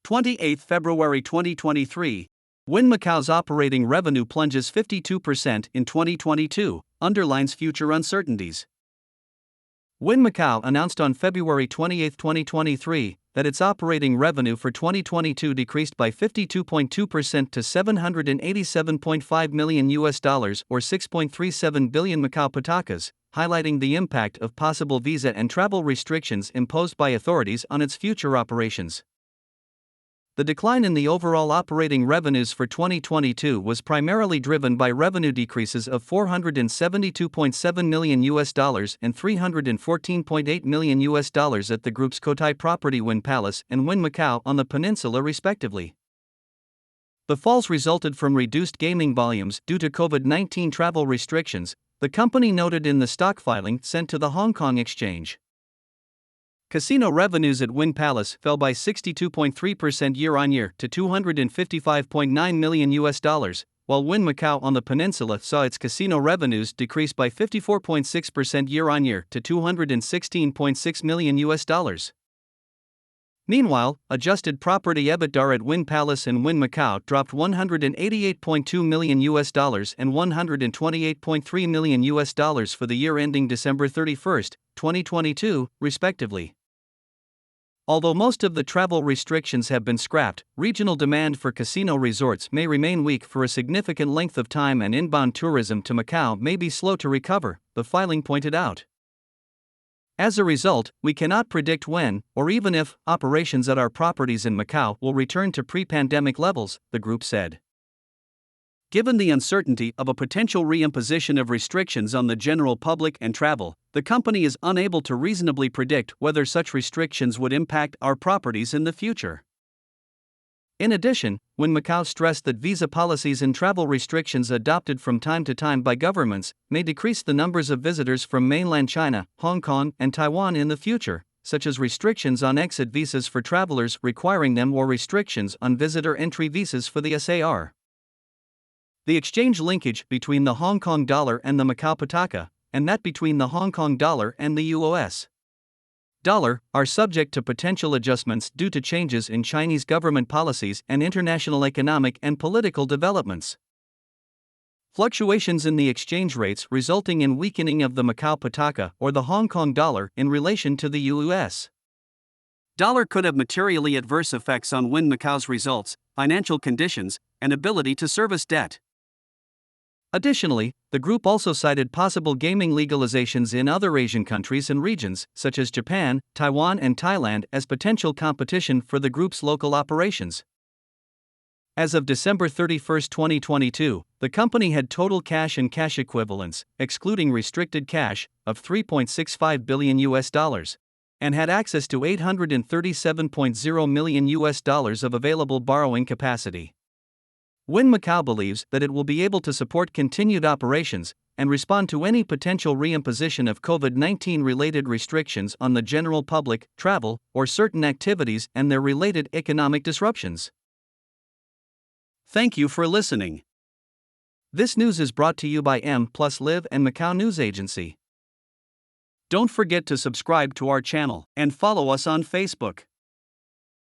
28 February 2023. Wynn Macau's operating revenue plunges 52% in 2022, underlines future uncertainties. Wynn Macau announced on February 28, 2023, that its operating revenue for 2022 decreased by 52.2% to $787.5 million or 6.37 billion Macau patakas, highlighting the impact of possible visa and travel restrictions imposed by authorities on its future operations. The decline in the overall operating revenues for 2022 was primarily driven by revenue decreases of $472.7 million and $314.8 million at the group's Cotai property Wynn Palace and Wynn Macau on the peninsula respectively. The falls resulted from reduced gaming volumes due to COVID-19 travel restrictions, the company noted in the stock filing sent to the Hong Kong Exchange. Casino revenues at Wynn Palace fell by 62.3% year-on-year to $255.9 million, while Wynn Macau on the peninsula saw its casino revenues decrease by 54.6% year-on-year to $216.6 million. Meanwhile, adjusted property EBITDA at Wynn Palace and Wynn Macau dropped $188.2 million and $128.3 million for the year ending December 31, 2022, respectively. Although most of the travel restrictions have been scrapped, regional demand for casino resorts may remain weak for a significant length of time and inbound tourism to Macau may be slow to recover, the filing pointed out. As a result, we cannot predict when, or even if, operations at our properties in Macau will return to pre-pandemic levels, the group said. Given the uncertainty of a potential reimposition of restrictions on the general public and travel, the company is unable to reasonably predict whether such restrictions would impact our properties in the future. In addition, Wynn Macau stressed that visa policies and travel restrictions adopted from time to time by governments may decrease the numbers of visitors from mainland China, Hong Kong, and Taiwan in the future, such as restrictions on exit visas for travelers requiring them or restrictions on visitor entry visas for the SAR. The exchange linkage between the Hong Kong dollar and the Macau pataka, and that between the Hong Kong dollar and the US dollar, are subject to potential adjustments due to changes in Chinese government policies and international economic and political developments. Fluctuations in the exchange rates resulting in weakening of the Macau pataka or the Hong Kong dollar in relation to the US dollar could have materially adverse effects on Wynn Macau's results, financial conditions, and ability to service debt. Additionally, the group also cited possible gaming legalizations in other Asian countries and regions, such as Japan, Taiwan, and Thailand, as potential competition for the group's local operations. As of December 31, 2022, the company had total cash and cash equivalents, excluding restricted cash, of $3.65 billion, and had access to $837.0 million of available borrowing capacity. Wynn Macau believes that it will be able to support continued operations and respond to any potential reimposition of COVID-19 related restrictions on the general public, travel, or certain activities and their related economic disruptions. Thank you for listening. This news is brought to you by mpluslivetv and Macau News Agency. Don't forget to subscribe to our channel and follow us on Facebook.